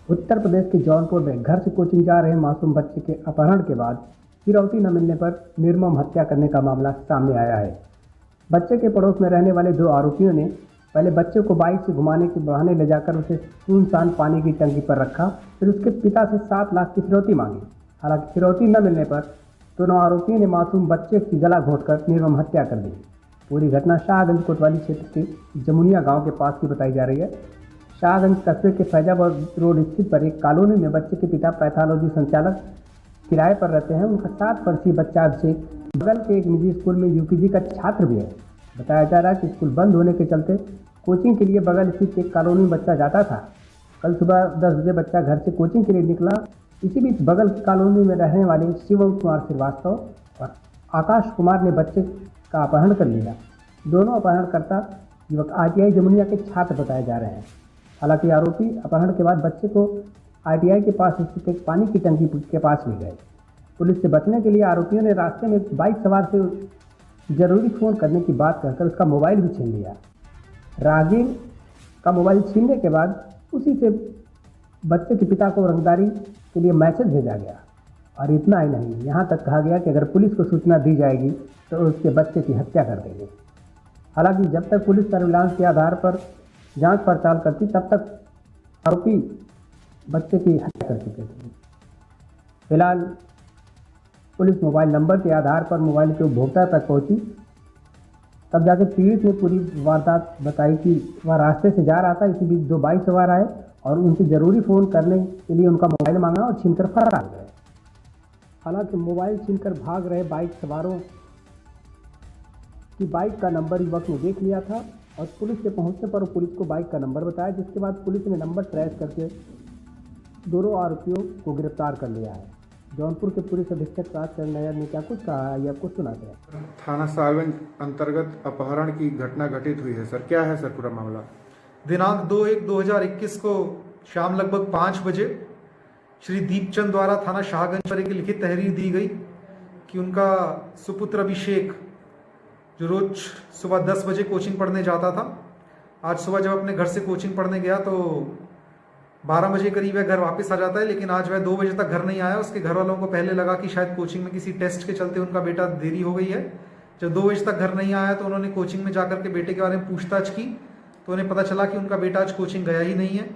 उत्तर प्रदेश के जौनपुर में घर से कोचिंग जा रहे मासूम बच्चे के अपहरण के बाद फिरौती न मिलने पर निर्मम हत्या करने का मामला सामने आया है। बच्चे के पड़ोस में रहने वाले दो आरोपियों ने पहले बच्चे को बाइक से घुमाने के बहाने ले जाकर उसे सुनसान पानी की टंकी पर रखा, फिर उसके पिता से 7 लाख की फिरौती मांगी। हालांकि फिरौती न मिलने पर दोनों आरोपियों ने मासूम बच्चे की गला घोंटकर निर्मम हत्या कर दी। पूरी घटना शाहगंज कोतवाली क्षेत्र के जमुनिया गांव के पास की बताई जा रही है। शाहगंज कस्बे के फैजाबाद रोड स्थित पर एक कॉलोनी में बच्चे के पिता पैथोलॉजी संचालक किराए पर रहते हैं। उनका 7 वर्षीय बच्चा अभिषेक बगल के एक निजी स्कूल में यूकेजी का छात्र भी है। बताया जा रहा है कि स्कूल बंद होने के चलते कोचिंग के लिए बगल स्थित एक कॉलोनी में बच्चा जाता था। कल सुबह 10 बजे बच्चा घर से कोचिंग के लिए निकला। इसी बीच बगल की कॉलोनी में रहने वाले शिवम कुमार श्रीवास्तव और आकाश कुमार ने बच्चे का अपहरण कर लिया। दोनों अपहरणकर्ता युवक ITI जमुनिया के छात्र बताए जा रहे हैं। हालांकि आरोपी अपहरण के बाद बच्चे को ITI के पास स्थित एक पानी की टंकी के पास ले गए। पुलिस से बचने के लिए आरोपियों ने रास्ते में बाइक सवार से जरूरी फ़ोन करने की बात कहकर उसका मोबाइल भी छीन लिया। राहगीर का मोबाइल छीनने के बाद उसी से बच्चे के पिता को रंगदारी के लिए मैसेज भेजा गया। और इतना ही नहीं, यहाँ तक कहा गया कि अगर पुलिस को सूचना दी जाएगी तो उसके बच्चे की हत्या कर देंगे। हालांकि जब तक पुलिस सर्विलांस के आधार पर जांच पड़ताल करती तब तक आरोपी बच्चे की हत्या कर चुके थे। फिलहाल पुलिस मोबाइल नंबर के आधार पर मोबाइल के उपभोक्ता तक पहुंची, तब जाकर पीड़ित ने पूरी वारदात बताई कि वह रास्ते से जा रहा था। इसी बीच 2 बाइक सवार आए और उनसे ज़रूरी फ़ोन करने के लिए उनका मोबाइल मांगा और छीनकर फरार हो गए। हालांकि मोबाइल छीनकर भाग रहे बाइक सवारों की बाइक का नंबर युवक ने देख लिया था और पुलिस के पहुंचने पर पुलिस को बाइक का नंबर बताया, जिसके बाद पुलिस ने नंबर ट्रेस करके दोनों आरोपियों को गिरफ्तार कर लिया है। जौनपुर के पुलिस अधीक्षक राजचंद्र नायर ने क्या कुछ कहा है, ये आपको सुनाते हैं। थाना शाहगंज अंतर्गत अपहरण की घटना घटित हुई है सर, क्या है सर पूरा मामला? दिनांक 2/1/2021 को शाम लगभग 5 बजे श्री दीपचंद द्वारा थाना शाहगंज पर एक लिखित तहरीर दी गई कि उनका सुपुत्र अभिषेक, जो रोज सुबह 10 बजे कोचिंग पढ़ने जाता था, आज सुबह जब अपने घर से कोचिंग पढ़ने गया तो 12 बजे करीब वह घर वापस आ जाता है, लेकिन आज वह 2 बजे तक घर नहीं आया। उसके घर वालों को पहले लगा कि शायद कोचिंग में किसी टेस्ट के चलते उनका बेटा देरी हो गई है। जब 2 बजे तक घर नहीं आया तो उन्होंने कोचिंग में जाकर के बेटे के बारे में पूछताछ की तो उन्हें पता चला कि उनका बेटा आज कोचिंग गया ही नहीं है।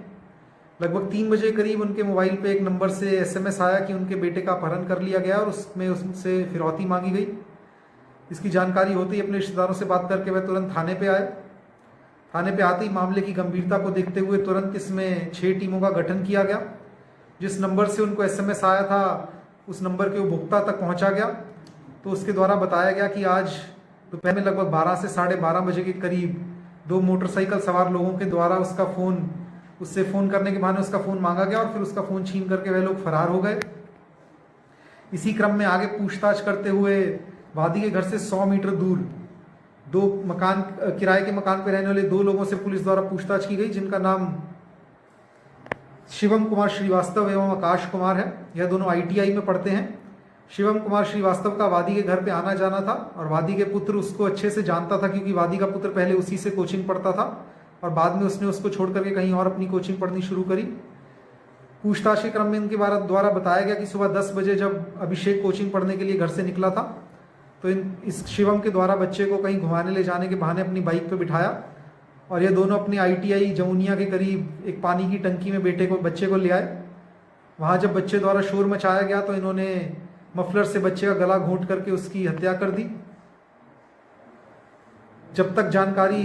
लगभग 3 बजे करीब उनके मोबाइल पे एक नंबर से SMS आया कि उनके बेटे का अपहरण कर लिया गया और उसमें उससे फिरौती मांगी गई। इसकी जानकारी होते ही अपने रिश्तेदारों से बात करके वह तुरंत थाने पे आए। थाने पे आते ही मामले की गंभीरता को देखते हुए तुरंत इसमें 6 टीमों का गठन किया गया। जिस नंबर से उनको SMS आया था उस नंबर के उपभोक्ता तक पहुंचा गया तो उसके द्वारा बताया गया कि आज दोपहर में लगभग 12 से 12:30 बजे के करीब 2 मोटरसाइकिल सवार लोगों के द्वारा उससे फ़ोन करने के बहाने उसका फ़ोन मांगा गया और फिर उसका फ़ोन छीन करके वह लोग फरार हो गए। इसी क्रम में आगे पूछताछ करते हुए वादी के घर से 100 मीटर दूर 2 मकान किराए के मकान पर रहने वाले 2 लोगों से पुलिस द्वारा पूछताछ की गई, जिनका नाम शिवम कुमार श्रीवास्तव एवं आकाश कुमार है। यह दोनों ITI में पढ़ते हैं। शिवम कुमार श्रीवास्तव का वादी के घर पे आना जाना था और वादी के पुत्र उसको अच्छे से जानता था, क्योंकि वादी का पुत्र पहले उसी से कोचिंग पढ़ता था और बाद में उसने उसको छोड़ करके कहीं और अपनी कोचिंग पढ़नी शुरू करी। पूछताछ के क्रम में इनके द्वारा बताया गया कि सुबह 10 बजे जब अभिषेक कोचिंग पढ़ने के लिए घर से निकला था तो इस शिवम के द्वारा बच्चे को कहीं घुमाने ले जाने के बहाने अपनी बाइक पे बिठाया और ये दोनों अपने ITI जमुनिया के करीब एक पानी की टंकी में बच्चे को ले आए। वहाँ जब बच्चे द्वारा शोर मचाया गया तो इन्होंने मफलर से बच्चे का गला घोंट करके उसकी हत्या कर दी। जब तक जानकारी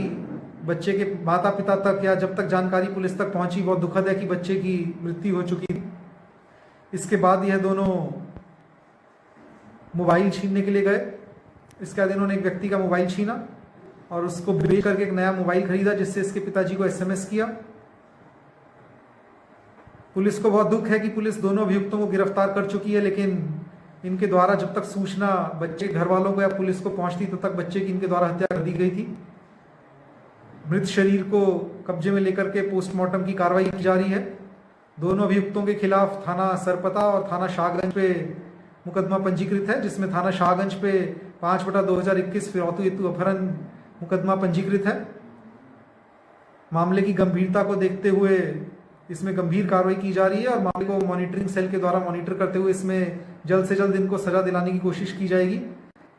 बच्चे के माता पिता तक या जब तक जानकारी पुलिस तक पहुंची, बहुत दुखद है कि बच्चे की मृत्यु हो चुकी थी। इसके बाद यह दोनों मोबाइल छीनने के लिए गए। इसके बाद इन्होंने एक व्यक्ति का मोबाइल छीना और उसको बेच करके एक नया मोबाइल खरीदा, जिससे इसके पिताजी को SMS किया। पुलिस को बहुत दुख है कि पुलिस दोनों अभियुक्तों को गिरफ्तार कर चुकी है, लेकिन इनके द्वारा जब तक सूचना बच्चे घर वालों को या पुलिस को पहुंचती तब तक बच्चे की इनके द्वारा हत्या कर दी गई थी। मृत शरीर को कब्जे में लेकर के पोस्टमार्टम की कार्रवाई की जा रही है। दोनों अभियुक्तों के खिलाफ थाना सरपता और थाना शाहगंज पे मुकदमा पंजीकृत है, जिसमें थाना शाहगंज पे 5/2021 फिरौती हेतु अपहरण मुकदमा पंजीकृत है। मामले की गंभीरता को देखते हुए इसमें गंभीर कार्रवाई की जा रही है और मामले को मॉनिटरिंग सेल के द्वारा मॉनिटर करते हुए इसमें जल्द से जल्द इनको सजा दिलाने की कोशिश की जाएगी।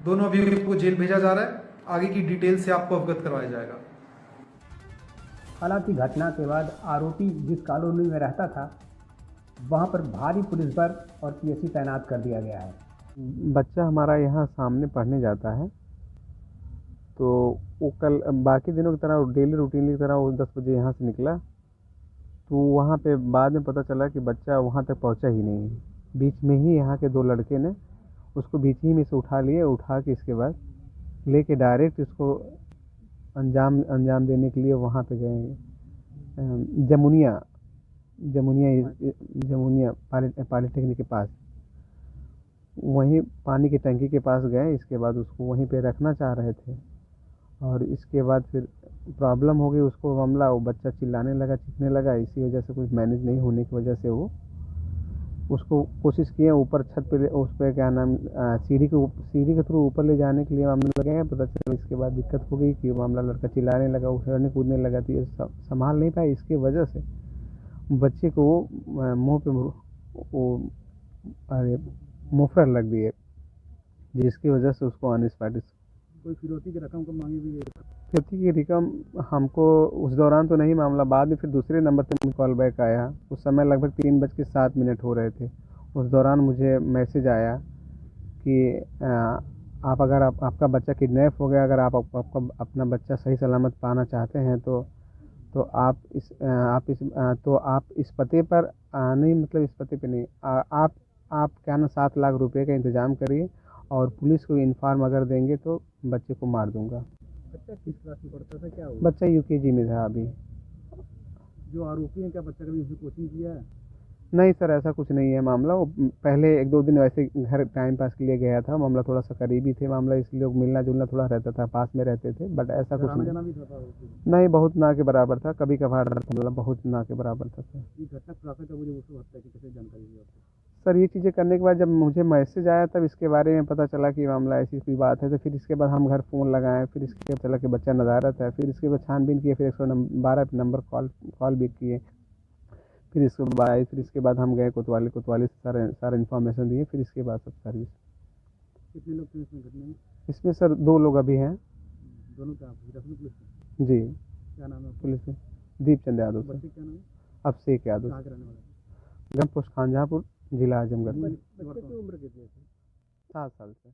दोनों अभियुक्त को जेल भेजा जा रहा है, आगे की डिटेल से आपको अवगत करवाया जाएगा। हालांकि घटना के बाद आरोपी जिस कॉलोनी में रहता था वहां पर भारी पुलिस बल और पीएससी तैनात कर दिया गया है। बच्चा हमारा यहाँ सामने पढ़ने जाता है, तो वो कल बाकी दिनों की तरह डेली रूटीन की तरह वो 10 बजे यहाँ से निकला, तो वहाँ पे बाद में पता चला कि बच्चा वहाँ तक पहुँचा ही नहीं है। बीच में ही यहाँ के 2 लड़के ने उसको बीच ही में से उठा लिए, उठा के इसके बाद लेके डायरेक्ट इसको अंजाम देने के लिए वहाँ पे गए जमुनिया पॉलिटेक्निक के पास, वहीं पानी की टंकी के पास गए। इसके बाद उसको वहीं पे रखना चाह रहे थे और इसके बाद फिर प्रॉब्लम हो गई उसको मामला, वो बच्चा चिल्लाने लगा, चीखने लगा। इसी वजह से कुछ मैनेज नहीं होने की वजह से वो उसको कोशिश किए ऊपर छत पे, उस पर क्या नाम सीढ़ी के थ्रू ऊपर ले जाने के लिए मामला लगे हैं। पता चला इसके बाद दिक्कत हो गई कि मामला लड़का चिल्लाने लगा, उछलने कूदने लगा, तो ये संभाल नहीं पाया। इसके वजह से बच्चे को मुँह पे मुफर लग गई है, जिसकी वजह से उसको ऑन स्पॉट कोई फिरौती की रकम को मांगी हुई है? फिरौती की रकम हमको उस दौरान तो नहीं मामला, बाद में फिर दूसरे नंबर से मुझे कॉल बैक आया। उस समय लगभग 3:07 हो रहे थे। उस दौरान मुझे मैसेज आया कि आपका बच्चा किडनैप हो गया, अगर आप अपना बच्चा सही सलामत पाना चाहते हैं तो आप इस पते पर नहीं, मतलब इस पते पे नहीं, आप क्या ना 7 लाख रुपए का इंतजाम करिए और पुलिस को इन्फॉर्म अगर देंगे तो बच्चे को मार दूंगा। बच्चा किस क्लास में पढ़ता था, क्या हुआ? बच्चा यूकेजी में था अभी। जो आरोपी हैं, क्या बच्चा कभी उसने कोचिंग किया है? नहीं सर, ऐसा कुछ नहीं है मामला। वो पहले 1-2 दिन वैसे घर टाइम पास के लिए गया था। मामला थोड़ा सा करीबी थे मामला, इसलिए लोग मिलना जुलना थोड़ा रहता था, पास में रहते थे, बट ऐसा कुछ नहीं। भी था नहीं, बहुत ना के बराबर था, कभी कभार मतलब बहुत ना के बराबर था सर। ये घटना खुलासा कब हुई, उसको हत्या की कैसे जानकारी दी आपको? सर ये चीज़ें करने के बाद जब मुझे मैसेज आया तब इसके बारे में पता चला कि मामला ऐसी कोई बात है, तो फिर इसके बाद हम घर फ़ोन लगाए, फिर इसके बाद चला कि बच्चा नदारत है, फिर इसके बाद छानबीन किए, फिर 112 पे नंबर कॉल भी किए, फिर इसके बाद हम गए कोतवाली से सारा इन्फॉर्मेशन दिए, फिर इसके बाद सब सर्विस। कितने लोग थे इसमें घटना में? इसमें सर 2 लोग अभी हैं। दोनों का पुलिस में? जी। क्या नाम है पुलिस में दीपचंद यादव सर। बच्चे क्या नाम है? अभिषेक यादव, कहाँ के रहने वाले? ग्राम पोस्ट खानजहाँपुर, जिला आजमगढ़। बच्चे की उम्र कितनी है? 7 साल से।